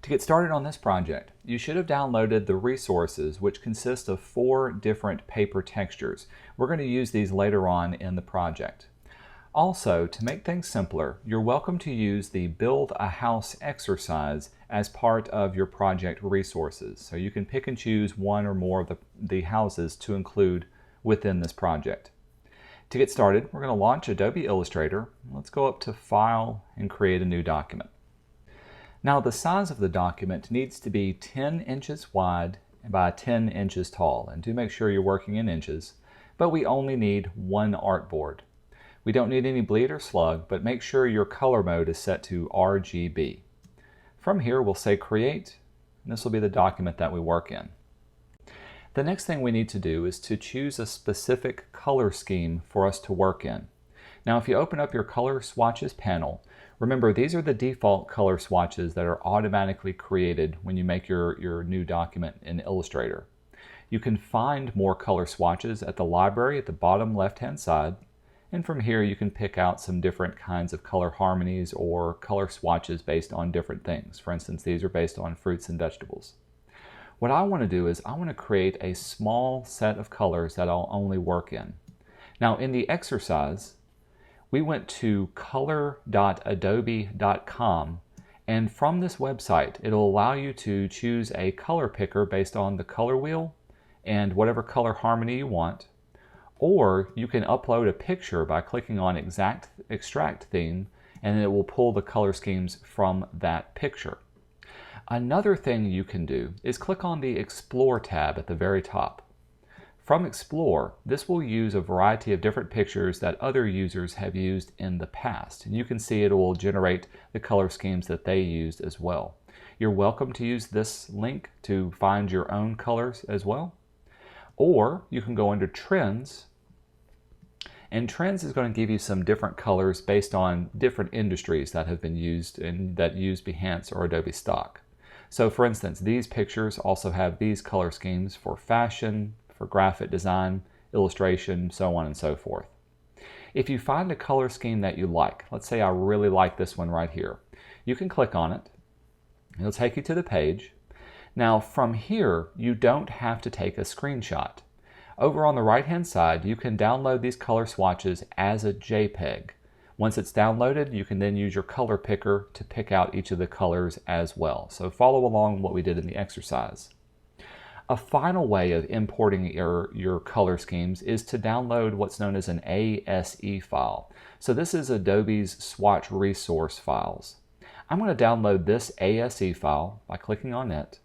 To get started on this project, you should have downloaded the resources, which consist of 4 different paper textures. We're going to use these later on in the project. Also, to make things simpler, you're welcome to use the Build a House exercise as part of your project resources. So you can pick and choose one or more of the houses to include within this project. To get started, we're going to launch Adobe Illustrator. Let's go up to File and create a new document. Now the size of the document needs to be 10 inches wide by 10 inches tall, and do make sure you're working in inches, but we only need 1 artboard. We don't need any bleed or slug, but make sure your color mode is set to RGB. From here we'll say create, and this will be the document that we work in. The next thing we need to do is to choose a specific color scheme for us to work in. Now if you open up your color swatches panel, remember these are the default color swatches that are automatically created when you make your new document in Illustrator. You can find more color swatches at the library at the bottom left hand side, and from here you can pick out some different kinds of color harmonies or color swatches based on different things. For instance, these are based on fruits and vegetables. What I want to do is I want to create a small set of colors that I'll only work in. Now in the exercise, we went to color.adobe.com, and from this website it'll allow you to choose a color picker based on the color wheel and whatever color harmony you want, or you can upload a picture by clicking on Extract Theme, and it will pull the color schemes from that picture. Another thing you can do is click on the Explore tab at the very top. From Explore, this will use a variety of different pictures that other users have used in the past, and you can see it will generate the color schemes that they used as well. You're welcome to use this link to find your own colors as well. Or you can go under Trends, and Trends is going to give you some different colors based on different industries that have been used and that use Behance or Adobe Stock. So for instance, these pictures also have these color schemes for fashion, for graphic design, illustration, so on and so forth. If you find a color scheme that you like, let's say I really like this one right here, you can click on it. It'll take you to the page. Now from here, you don't have to take a screenshot. Over on the right hand side, you can download these color swatches as a JPEG. Once it's downloaded, you can then use your color picker to pick out each of the colors as well. So follow along what we did in the exercise. A final way of importing your color schemes is to download what's known as an ASE file. So this is Adobe's swatch resource files. I'm going to download this ASE file by clicking on it.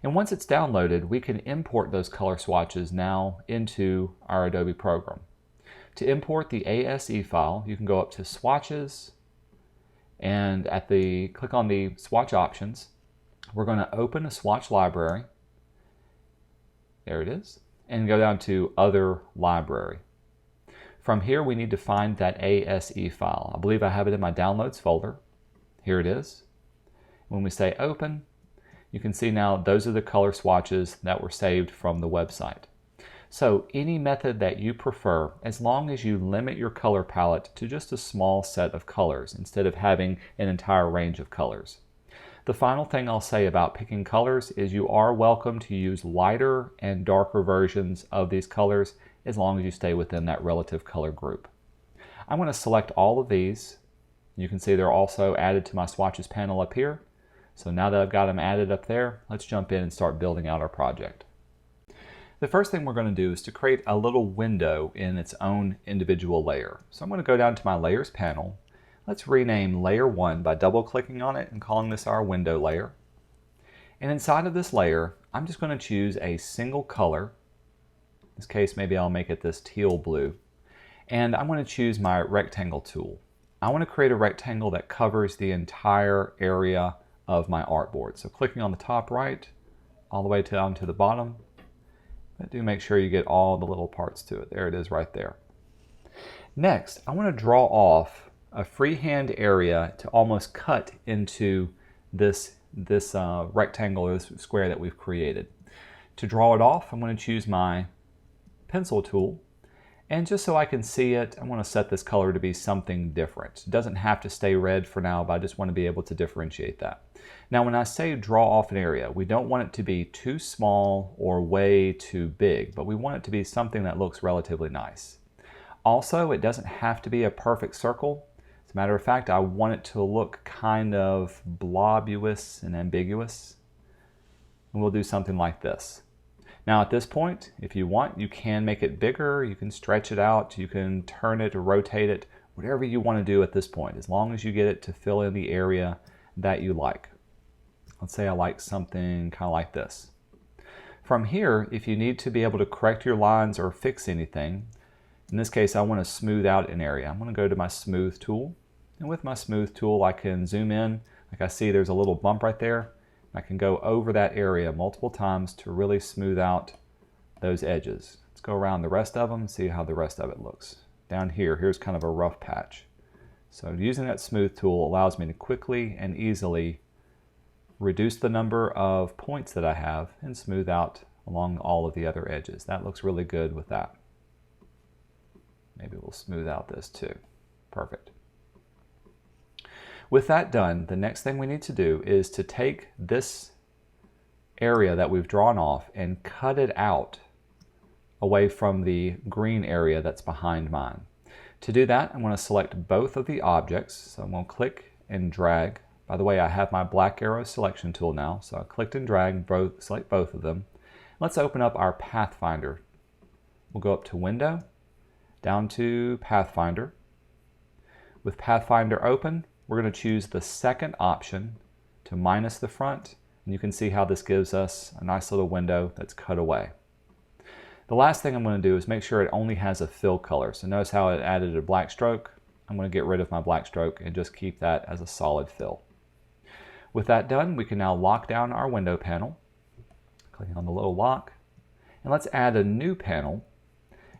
And once it's downloaded, we can import those color swatches now into our Adobe program. To import the ASE file, you can go up to Swatches, and click on the swatch options. We're going to open a swatch library. There it is. And go down to Other Library. From here, we need to find that ASE file. I believe I have it in my Downloads folder. Here it is. When we say Open, you can see now those are the color swatches that were saved from the website. So any method that you prefer, as long as you limit your color palette to just a small set of colors instead of having an entire range of colors. The final thing I'll say about picking colors is you are welcome to use lighter and darker versions of these colors as long as you stay within that relative color group. I'm going to select all of these. You can see they're also added to my swatches panel up here. So now that I've got them added up there, let's jump in and start building out our project. The first thing we're going to do is to create a little window in its own individual layer. So I'm going to go down to my Layers panel. Let's rename Layer 1 by double-clicking on it and calling this our window layer. And inside of this layer, I'm just going to choose a single color. In this case, maybe I'll make it this teal blue. And I'm going to choose my rectangle tool. I want to create a rectangle that covers the entire area of my artboard. So clicking on the top right, all the way down to the bottom, but do make sure you get all the little parts to it. There it is right there. Next, I want to draw off a freehand area to almost cut into this rectangle or this square that we've created. To draw it off, I'm going to choose my pencil tool, And just so I can see it, I want to set this color to be something different. It doesn't have to stay red for now, but I just want to be able to differentiate that. Now when I say draw off an area, we don't want it to be too small or way too big, but we want it to be something that looks relatively nice. Also, it doesn't have to be a perfect circle. As a matter of fact, I want it to look kind of blobulous and ambiguous. And we'll do something like this. Now at this point, if you want, you can make it bigger, you can stretch it out, you can turn it or rotate it, whatever you want to do at this point, as long as you get it to fill in the area that you like. Let's say I like something kind of like this. From here, if you need to be able to correct your lines or fix anything, in this case I want to smooth out an area. I'm going to go to my smooth tool, and with my smooth tool I can zoom in. Like I see there's a little bump right there. I can go over that area multiple times to really smooth out those edges. Let's go around the rest of them and see how the rest of it looks. Down here, here's kind of a rough patch. So using that smooth tool allows me to quickly and easily reduce the number of points that I have and smooth out along all of the other edges. That looks really good with that. Maybe we'll smooth out this too. Perfect. With that done, the next thing we need to do is to take this area that we've drawn off and cut it out away from the green area that's behind mine. To do that, I'm going to select both of the objects. So I'm going to click and drag. By the way, I have my black arrow selection tool now, so I clicked and dragged, select both of them. Let's open up our Pathfinder. We'll go up to Window, down to Pathfinder. With Pathfinder open, we're going to choose the second option to minus the front, and you can see how this gives us a nice little window that's cut away. The last thing I'm going to do is make sure it only has a fill color. So notice how it added a black stroke. I'm going to get rid of my black stroke and just keep that as a solid fill. With that done, we can now lock down our window panel. Clicking on the little lock. And let's add a new panel.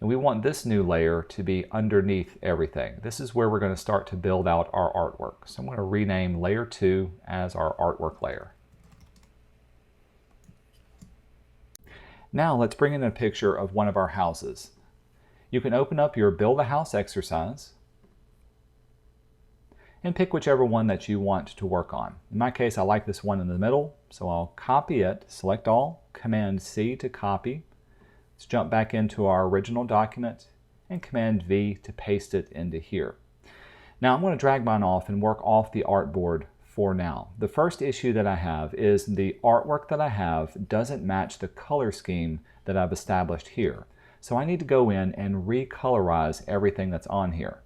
And we want this new layer to be underneath everything. This is where we're going to start to build out our artwork. So I'm going to rename layer 2 as our artwork layer. Now let's bring in a picture of one of our houses. You can open up your Build a House exercise and pick whichever one that you want to work on. In my case, I like this one in the middle, so I'll copy it, select all, Command C to copy. Let's jump back into our original document and Command V to paste it into here. Now I'm going to drag mine off and work off the artboard for now. The first issue that I have is the artwork that I have doesn't match the color scheme that I've established here. So I need to go in and recolorize everything that's on here.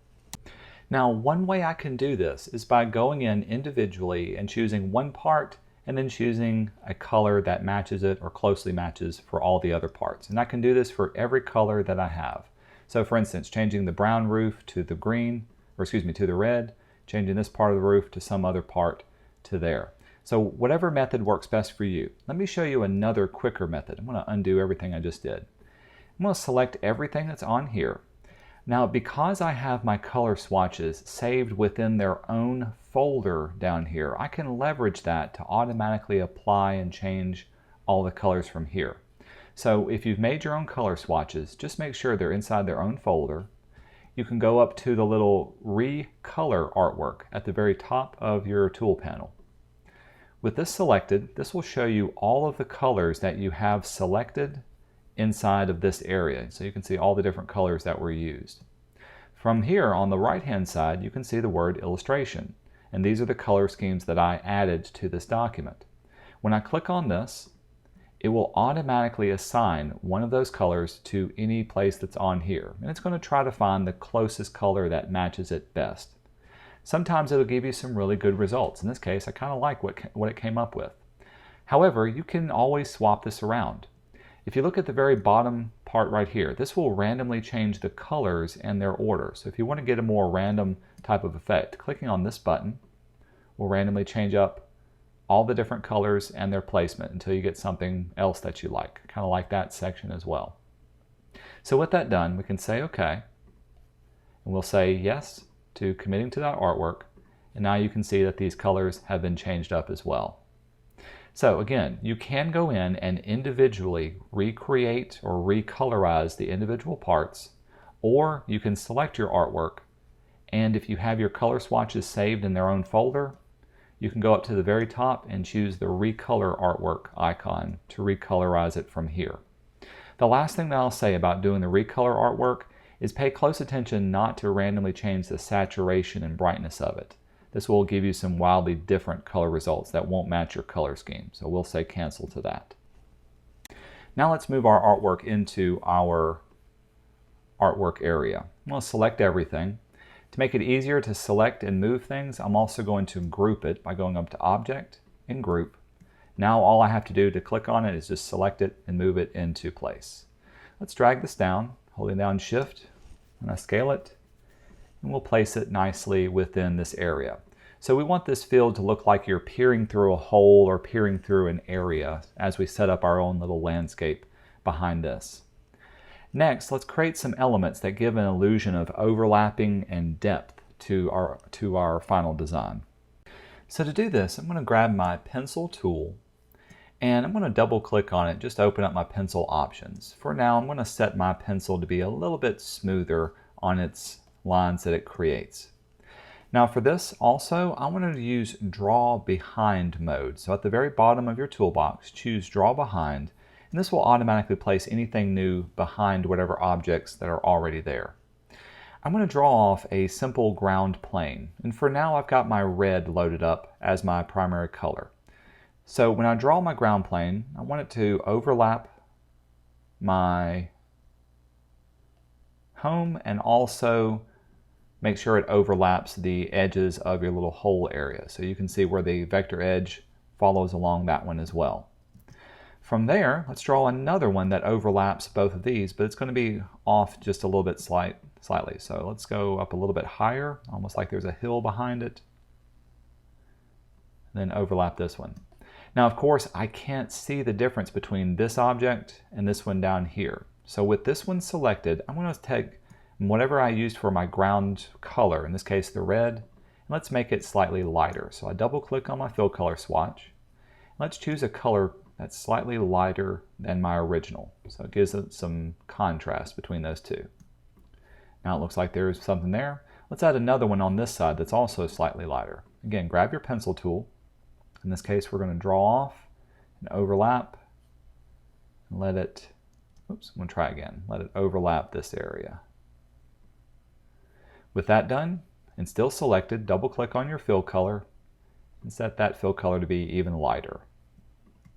Now one way I can do this is by going in individually and choosing one part and then choosing a color that matches it or closely matches for all the other parts. And I can do this for every color that I have. So for instance, changing the brown roof to the green, or excuse me, to the red, changing this part of the roof to some other part to there. So whatever method works best for you. Let me show you another quicker method. I'm going to undo everything I just did. I'm going to select everything that's on here. Now because I have my color swatches saved within their own folder down here, I can leverage that to automatically apply and change all the colors from here. So if you've made your own color swatches, just make sure they're inside their own folder. You can go up to the little Recolor Artwork at the very top of your tool panel. With this selected, this will show you all of the colors that you have selected inside of this area. So you can see all the different colors that were used. From here on the right hand side, you can see the word illustration. And these are the color schemes that I added to this document. When I click on this, it will automatically assign one of those colors to any place that's on here. And it's going to try to find the closest color that matches it best. Sometimes it'll give you some really good results. In this case, I kind of like what it came up with. However, you can always swap this around. If you look at the very bottom part right here, this will randomly change the colors and their order. So if you want to get a more random type of effect, clicking on this button will randomly change up all the different colors and their placement until you get something else that you like. Kind of like that section as well. So with that done, we can say OK, and we'll say yes to committing to that artwork, and now you can see that these colors have been changed up as well. So again, you can go in and individually recreate or recolorize the individual parts, Or you can select your artwork, and if you have your color swatches saved in their own folder, you can go up to the very top and choose the Recolor Artwork icon to recolorize it from here. The last thing that I'll say about doing the Recolor artwork is pay close attention not to randomly change the saturation and brightness of it. This will give you some wildly different color results that won't match your color scheme, so we'll say cancel to that. Now let's move our artwork into our artwork area. I'm going to select everything. To make it easier to select and move things, I'm also going to group it by going up to Object and Group. Now all I have to do to click on it is just select it and move it into place. Let's drag this down, holding down Shift, and I scale it, and we'll place it nicely within this area. So we want this field to look like you're peering through a hole or peering through an area as we set up our own little landscape behind this. Next, let's create some elements that give an illusion of overlapping and depth to our final design. So to do this, I'm going to grab my pencil tool and I'm going to double click on it, just open up my pencil options. For now, I'm going to set my pencil to be a little bit smoother on its lines that it creates. Now for this also, I want to use Draw Behind mode. So at the very bottom of your toolbox, choose Draw Behind, and this will automatically place anything new behind whatever objects that are already there. I'm going to draw off a simple ground plane, and for now I've got my red loaded up as my primary color. So when I draw my ground plane, I want it to overlap my home and also make sure it overlaps the edges of your little hole area. So you can see where the vector edge follows along that one as well. From there, let's draw another one that overlaps both of these, but it's going to be off just a little bit slightly. So let's go up a little bit higher, almost like there's a hill behind it. Then overlap this one. Now, of course, I can't see the difference between this object and this one down here. So with this one selected, I'm going to take whatever I used for my ground color, in this case the red, and let's make it slightly lighter. So I double click on my fill color swatch. Let's choose a color that's slightly lighter than my original. So it gives it some contrast between those two. Now it looks like there's something there. Let's add another one on this side that's also slightly lighter. Again, grab your pencil tool. In this case, we're going to draw off and overlap and let it, oops, I'm going to try again. Let it overlap this area. With that done and still selected, double click on your fill color and set that fill color to be even lighter.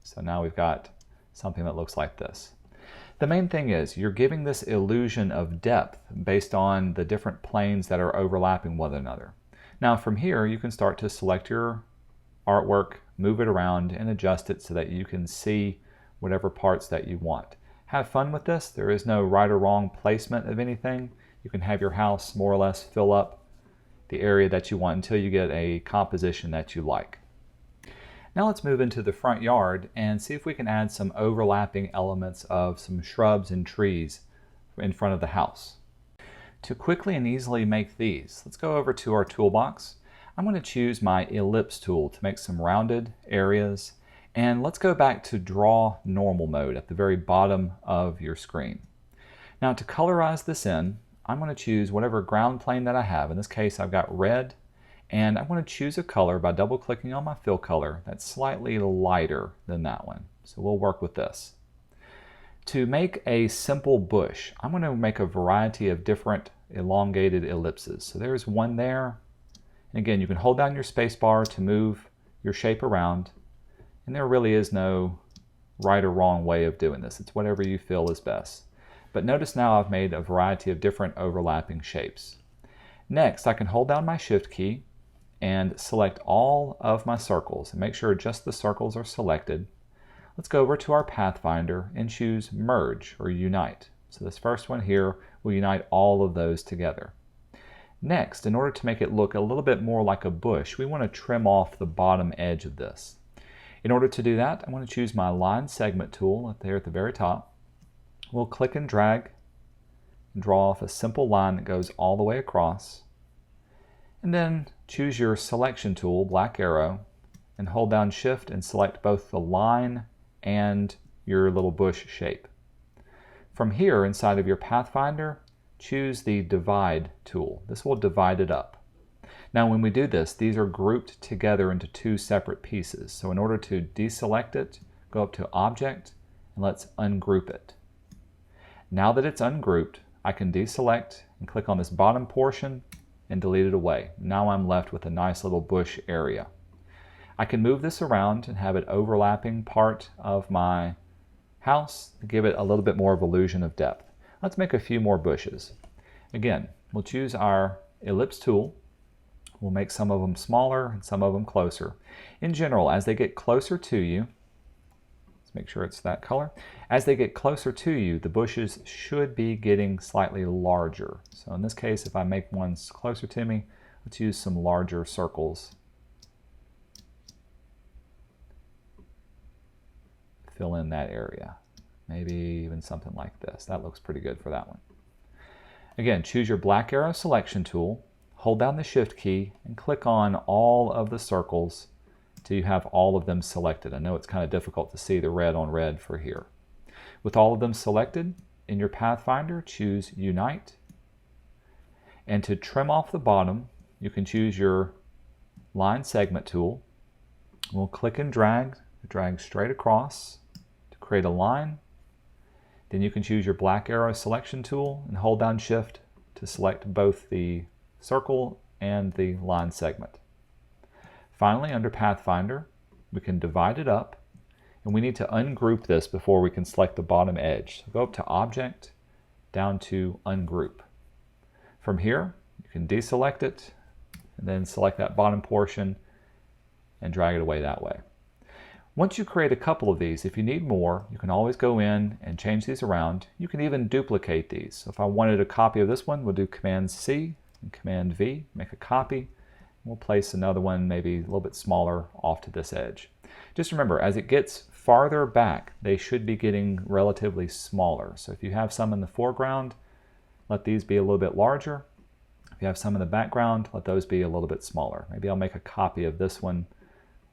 So now we've got something that looks like this. The main thing is you're giving this illusion of depth based on the different planes that are overlapping one another. Now from here you can start to select your artwork, move it around and adjust it so that you can see whatever parts that you want. Have fun with this. There is no right or wrong placement of anything. You can have your house more or less fill up the area that you want until you get a composition that you like. Now let's move into the front yard and see if we can add some overlapping elements of some shrubs and trees in front of the house. To quickly and easily make these, let's go over to our toolbox. I'm going to choose my ellipse tool to make some rounded areas, and let's go back to Draw Normal mode at the very bottom of your screen. Now to colorize this in, I'm going to choose whatever ground plane that I have. In this case I've got red, and I'm going to choose a color by double clicking on my fill color that's slightly lighter than that one. So we'll work with this. To make a simple bush, I'm going to make a variety of different elongated ellipses. So there's one there. And again, you can hold down your space bar to move your shape around. And there really is no right or wrong way of doing this. It's whatever you feel is best. But notice now I've made a variety of different overlapping shapes. Next, I can hold down my Shift key and select all of my circles and make sure just the circles are selected. Let's go over to our Pathfinder and choose Merge or Unite. So this first one here will unite all of those together. Next, in order to make it look a little bit more like a bush, we want to trim off the bottom edge of this. In order to do that, I'm going to choose my Line Segment tool there at the very top. We'll click and drag and draw off a simple line that goes all the way across. And then choose your Selection tool, black arrow, and hold down Shift and select both the line and your little bush shape. From here, inside of your Pathfinder, choose the Divide tool. This will divide it up. Now when we do this, these are grouped together into two separate pieces. So in order to deselect it, go up to Object, and let's ungroup it. Now that it's ungrouped, I can deselect and click on this bottom portion and delete it away. Now I'm left with a nice little bush area. I can move this around and have it overlapping part of my house to give it a little bit more of illusion of depth. Let's make a few more bushes. Again, we'll choose our ellipse tool. We'll make some of them smaller and some of them closer. In general, as they get closer to you, let's make sure it's that color. As they get closer to you, the bushes should be getting slightly larger. So in this case, if I make ones closer to me, let's use some larger circles. Fill in that area. Maybe even something like this. That looks pretty good for that one. Again, choose your black arrow selection tool, hold down the Shift key, and click on all of the circles till you have all of them selected. I know it's kind of difficult to see the red on red for here. With all of them selected, in your Pathfinder, choose Unite. And to trim off the bottom, you can choose your Line Segment tool. We'll click and drag straight across to create a line. Then you can choose your black arrow selection tool and hold down Shift to select both the circle and the line segment. Finally, under Pathfinder, we can divide it up, and we need to ungroup this before we can select the bottom edge. So go up to Object, down to Ungroup. From here, you can deselect it, and then select that bottom portion and drag it away that way. Once you create a couple of these, if you need more, you can always go in and change these around. You can even duplicate these. So if I wanted a copy of this one, we'll do Command C and Command V, make a copy. We'll place another one maybe a little bit smaller off to this edge. Just remember, as it gets farther back, they should be getting relatively smaller. So if you have some in the foreground, let these be a little bit larger. If you have some in the background, let those be a little bit smaller. Maybe I'll make a copy of this one.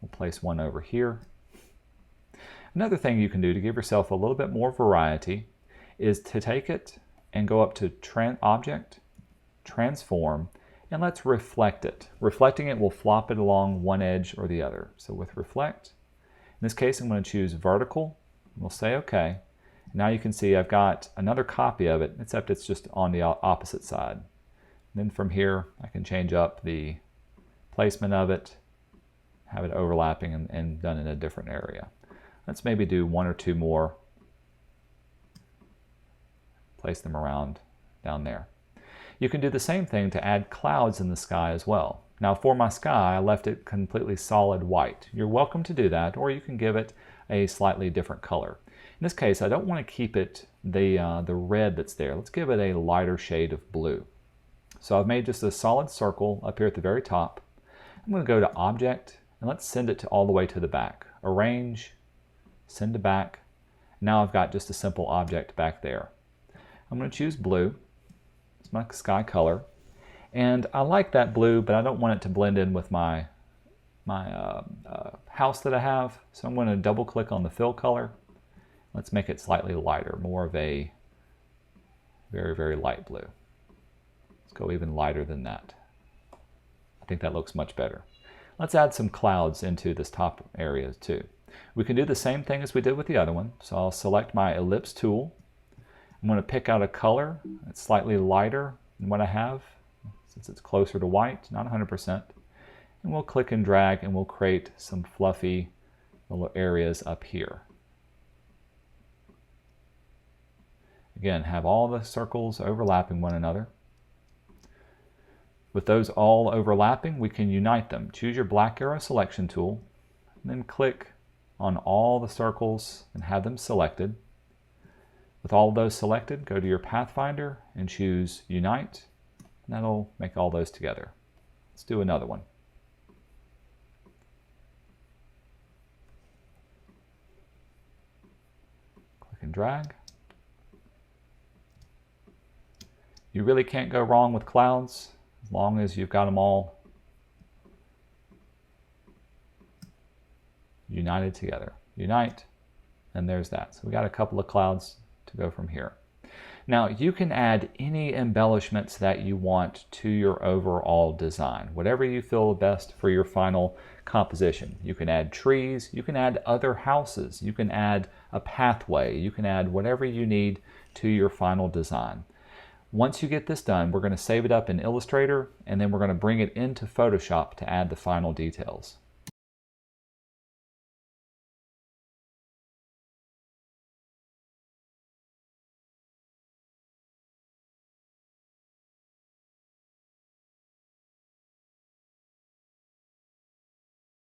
We'll place one over here. Another thing you can do to give yourself a little bit more variety is to take it and go up to Object, Transform, and let's reflect it. Reflecting it will flop it along one edge or the other. So with Reflect, in this case I'm going to choose Vertical. We'll say OK. Now you can see I've got another copy of it, except it's just on the opposite side. Then from here I can change up the placement of it, have it overlapping and done in a different area. Let's maybe do one or two more. Place them around down there. You can do the same thing to add clouds in the sky as well. Now for my sky, I left it completely solid white. You're welcome to do that, or you can give it a slightly different color. In this case, I don't want to keep it the red that's there. Let's give it a lighter shade of blue. So I've made just a solid circle up here at the very top. I'm going to go to Object, and let's send it all the way to the back. Arrange, send to back. Now I've got just a simple object back there. I'm going to choose blue. It's my sky color. And I like that blue, but I don't want it to blend in with my house that I have. So I'm going to double click on the fill color. Let's make it slightly lighter, more of a very, very light blue. Let's go even lighter than that. I think that looks much better. Let's add some clouds into this top area too. We can do the same thing as we did with the other one. So I'll select my ellipse tool. I'm going to pick out a color that's slightly lighter than what I have, since it's closer to white, not 100%. And we'll click and drag and we'll create some fluffy little areas up here. Again, have all the circles overlapping one another. With those all overlapping, we can unite them. Choose your black arrow selection tool, and then click on all the circles and have them selected. With all of those selected, go to your Pathfinder and choose Unite, and that'll make all those together. Let's do another one. Click and drag. You really can't go wrong with clouds as long as you've got them all united together. Unite, and there's that. So we got a couple of clouds to go from here. Now you can add any embellishments that you want to your overall design, whatever you feel best for your final composition. You can add trees, you can add other houses, you can add a pathway, you can add whatever you need to your final design. Once you get this done, we're going to save it up in Illustrator, and then we're going to bring it into Photoshop to add the final details.